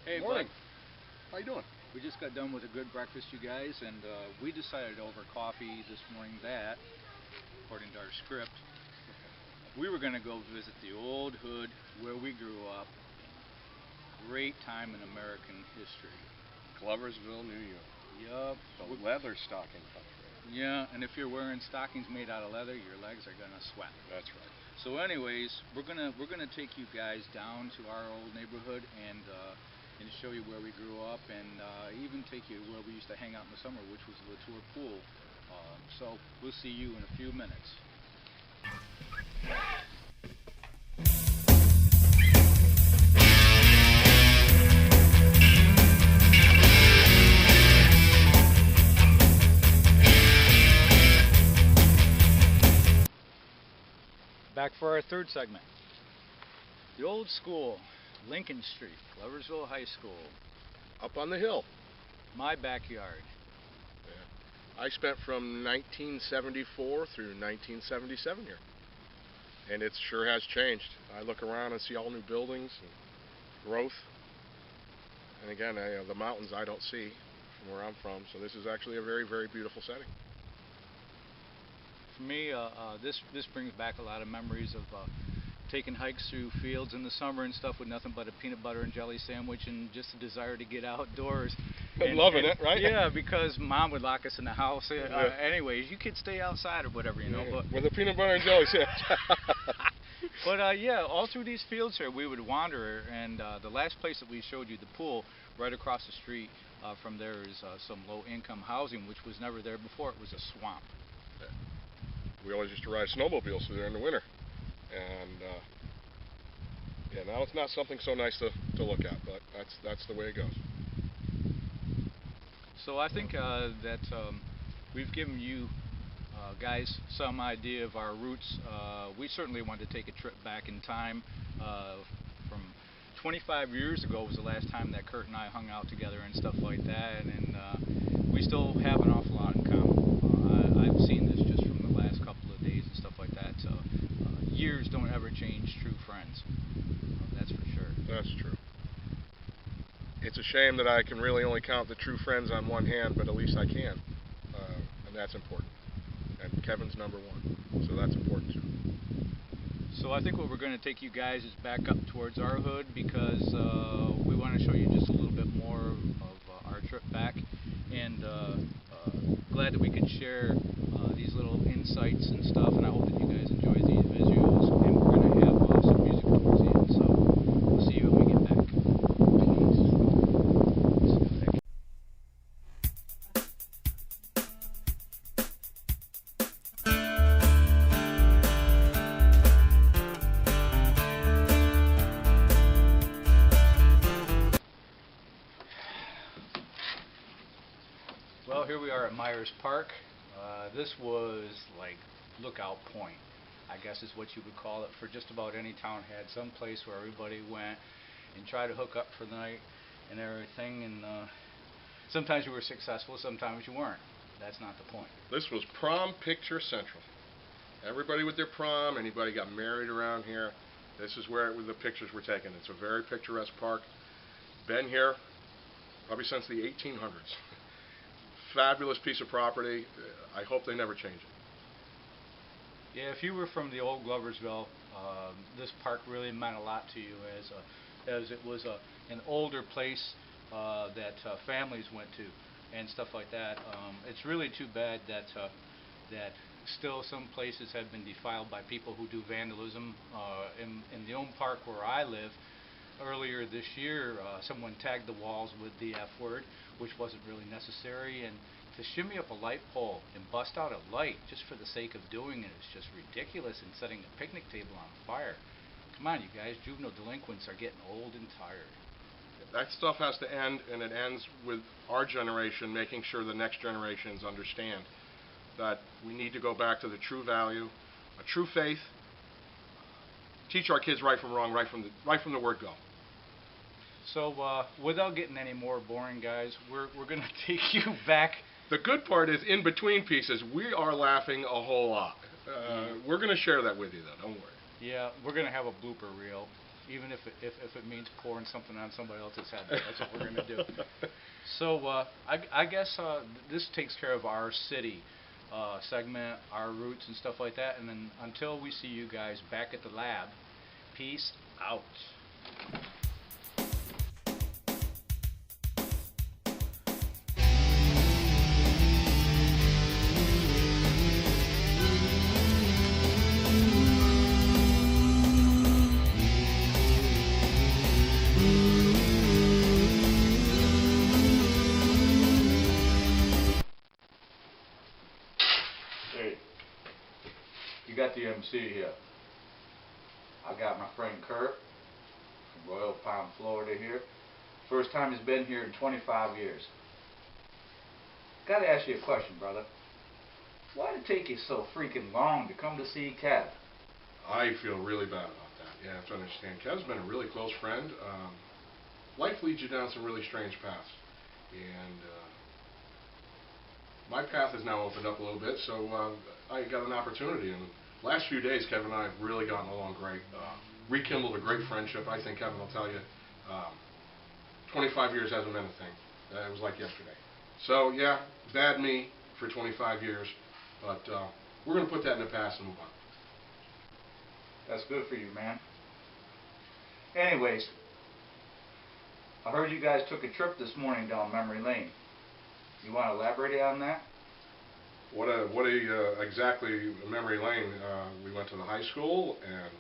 Hey, Morning. bud. How you doing? We just got done with a good breakfast, you guys, and we decided over coffee this morning that, according to our script, we were going to go visit the old hood where we grew up. Great time in American history. Gloversville, New York. Yup. The leather stocking country. Yeah, and if you're wearing stockings made out of leather, your legs are gonna sweat. That's right. So, anyways, we're gonna take you guys down to our old neighborhood and show you where we grew up, and even take you where we used to hang out in the summer, which was the Latour Pool. So we'll see you in a few minutes. Back for our third segment. The old school, Lincoln Street, Gloversville High School, Up on the hill. my backyard. Yeah. I spent from 1974 through 1977 here. And it sure has changed. I look around and see all new buildings and growth. And again, the mountains I don't see from where I'm from. So this is actually a very, very beautiful setting. For me, this brings back a lot of memories of taking hikes through fields in the summer and stuff with nothing but a peanut butter and jelly sandwich and just a desire to get outdoors. I'm loving it, right? Yeah, because Mom would lock us in the house. Anyways, you could stay outside or whatever, you know. Yeah. But with a peanut butter and jelly sandwich. But yeah, all through these fields here, we would wander, and the last place that we showed you, the pool, right across the street from there is some low-income housing, which was never there before. It was a swamp. We always used to ride snowmobiles through there in the winter. And yeah, now it's not something so nice to look at, but that's the way it goes. So I think that we've given you guys some idea of our roots. We certainly wanted to take a trip back in time. From 25 years ago was the last time that Curt and I hung out together and stuff like that, and we still have an awful lot in common. I've seen this just from the last couple of days and stuff like that. So years don't ever change true friends. That's for sure. That's true. It's a shame that I can really only count the true friends on one hand, but at least I can, and that's important. And Kevin's number one, so that's important too. So I think what we're going to take you guys is back up towards our hood, because we want to show you just a little bit more of our trip back, and glad that we could share these little insights and stuff, and I hope that you guys enjoy these visuals, and we're going to have some music towards the end, so we'll see you when we get back. Well, here we are at Myers Park. This was like lookout point, I guess is what you would call it, for just about any town had some place where everybody went and tried to hook up for the night and everything, and sometimes you were successful, sometimes you weren't. That's not the point. This was prom picture central. Everybody with their prom, anybody got married around here, this is where the pictures were taken. It's a very picturesque park. Been here probably since the 1800s. Fabulous piece of property. I hope they never change it. Yeah, if you were from the old Gloversville, this park really meant a lot to you, as it was an older place that families went to and stuff like that. It's really too bad that still some places have been defiled by people who do vandalism. In the old park where I live, earlier this year, someone tagged the walls with the F word, which wasn't really necessary, and to shimmy up a light pole and bust out a light just for the sake of doing it is just ridiculous, and setting a picnic table on fire. Come on, you guys, juvenile delinquents are getting old and tired. That stuff has to end, and it ends with our generation making sure the next generations understand that we need to go back to the true value, a true faith, teach our kids right from wrong, right from the word go. So without getting any more boring, guys, we're going to take you back. The good part is, in between pieces, we are laughing a whole lot. We're going to share that with you, though. Don't worry. Yeah, we're going to have a blooper reel. even if it means pouring something on somebody else's head. That's what we're going to do. So I guess this takes care of our city segment, our roots and stuff like that. And then until we see you guys back at the lab, peace out. You got the MC here. I got my friend Curt from Royal Palm, Florida here. First time he's been here in 25 years. Got to ask you a question, brother. Why did it take you so freaking long to come to see Kev? I feel really bad about that. You have to understand, Kev's been a really close friend. Life leads you down some really strange paths. And my path has now opened up a little bit, so I got an opportunity. And the last few days, Kevin and I have really gotten along great. Rekindled a great friendship. I think Kevin will tell you, 25 years hasn't been a thing. It was like yesterday. So, yeah, bad me for 25 years, but we're going to put that in the past and move on. That's good for you, man. Anyways, I heard you guys took a trip this morning down memory lane. You want to elaborate on that? What exactly memory lane? We went to the high school, and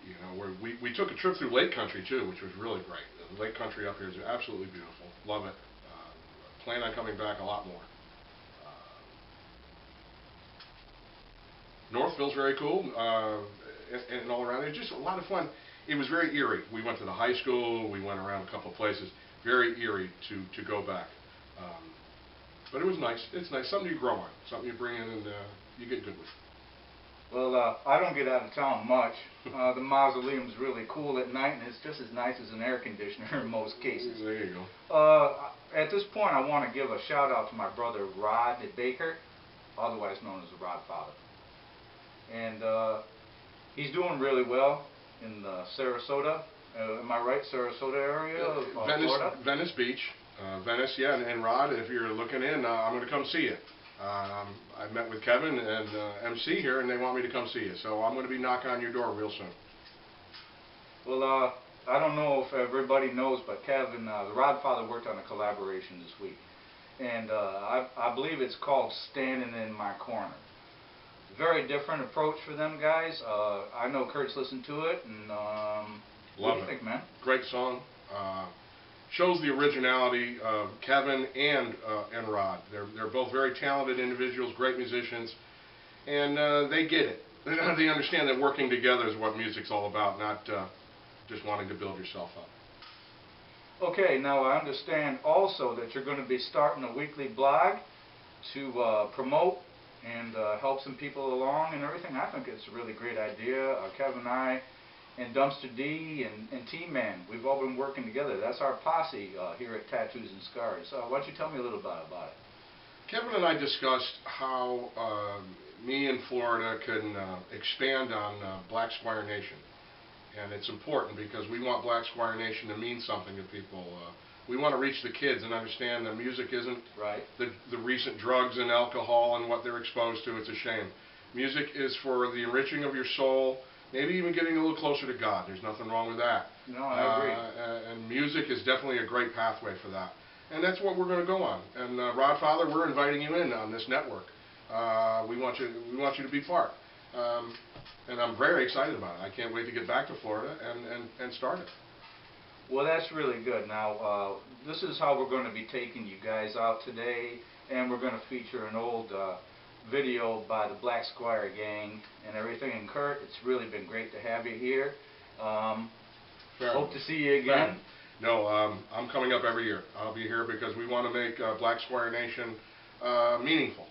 you know, we took a trip through Lake Country too, which was really great. The Lake Country up here is absolutely beautiful. Love it. Plan on coming back a lot more. Northville's very cool, and all around. It was just a lot of fun. It was very eerie. We went to the high school. We went around a couple of places. Very eerie to go back. But it was nice. It's nice. Something you grow on. Something you bring in and you get good with. Well, I don't get out of town much. The mausoleum's really cool at night, and it's just as nice as an air conditioner in most cases. There you go. At this point, I want to give a shout out to my brother Rod Baker, otherwise known as the Rod Father. And he's doing really well in Sarasota. Am I right? Sarasota area of Florida? Venice Beach. Venice, yeah, and Rod, if you're looking in, I'm going to come see you. I met with Kevin and MC here, and they want me to come see you. So I'm going to be knocking on your door real soon. Well, I don't know if everybody knows, but Kevin, the Rod Father worked on a collaboration this week. And I believe it's called Standing in My Corner. Very different approach for them guys. I know Curt's listened to it, and what do you think, man? Great song. Shows the originality of Kevin and Rod. They're both very talented individuals, great musicians, and they get it. They understand that working together is what music's all about, not just wanting to build yourself up. Okay, now I understand also that you're going to be starting a weekly blog to promote and help some people along and everything. I think it's a really great idea. Kevin and I and Dumpster D and T-Man, we've all been working together. That's our posse here at Tattoos and Scars. Why don't you tell me a little bit about it? Kevin and I discussed how me and Florida can expand on Blacksquier Nation. And it's important because we want Blacksquier Nation to mean something to people. We want to reach the kids and understand that music isn't right. the recent drugs and alcohol and what they're exposed to. It's a shame. Music is for the enriching of your soul, maybe even getting a little closer to God. There's nothing wrong with that. No, I agree. And music is definitely a great pathway for that. And that's what we're going to go on. And Rod Father, we're inviting you in on this network. We want you to be part. And I'm very excited about it. I can't wait to get back to Florida and start it. Well, that's really good. Now, this is how we're going to be taking you guys out today, and we're going to feature an old video by the Blacksquier gang and everything. And Curt, it's really been great to have you here. Hope to see you again. No, I'm coming up every year. I'll be here because we want to make Blacksquier Nation meaningful,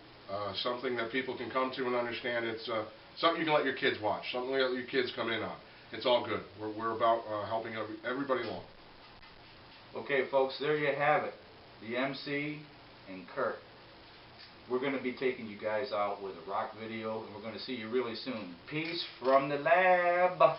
something that people can come to and understand. It's something you can let your kids watch, something you let your kids come in on. It's all good. We're about helping everybody along. Okay, folks, there you have it. The MC and Curt. We're going to be taking you guys out with a rock video, and we're going to see you really soon. Peace from the lab.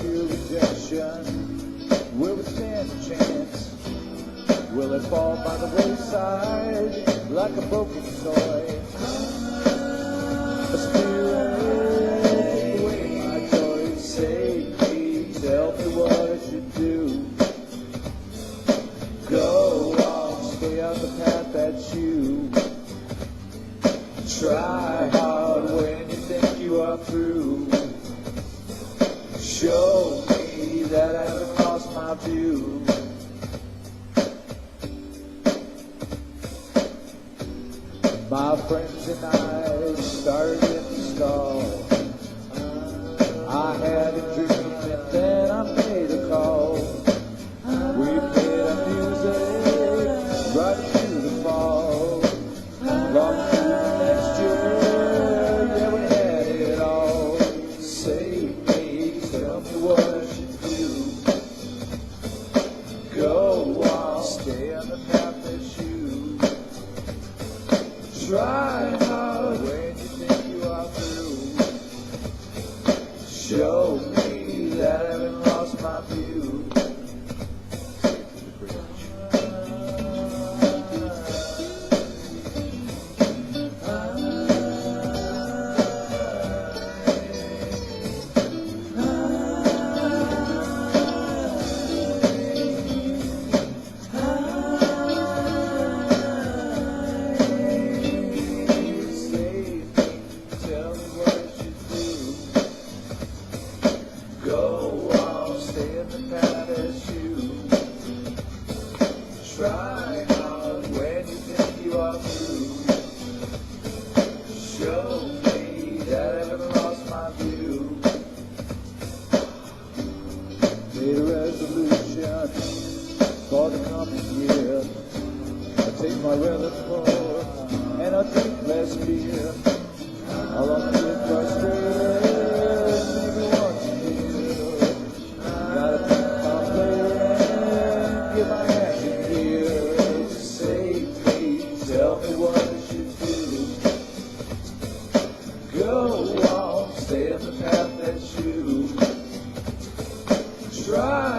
feel rejection? Will it stand a chance? Will it fall by the wayside like a broken toy? A spirit, take away my joy. Save me, tell me what I should do. Go on, stay on the path that's you. Try hard when you think you are through. Show me that I haven't lost my view. My friends and I started in the stall. I had a dream and then I made a call. We played our music right through the fall. Long through the next year, yeah, we had it all. Save me, tell me what I should do. Go on, stay on the path that's you. Try hard when you think you are through. Show me that I haven't lost my view. Try hard when you think you are through. Show me that I haven't lost my view. Made a resolution for the coming year. I'll take my relic forward and I'll drink less beer. I'll only get frustrated maybe once a year. Gotta keep my player and get my hands in gear. Save me, tell me what I should do. Go on, stay on the path that's you. Try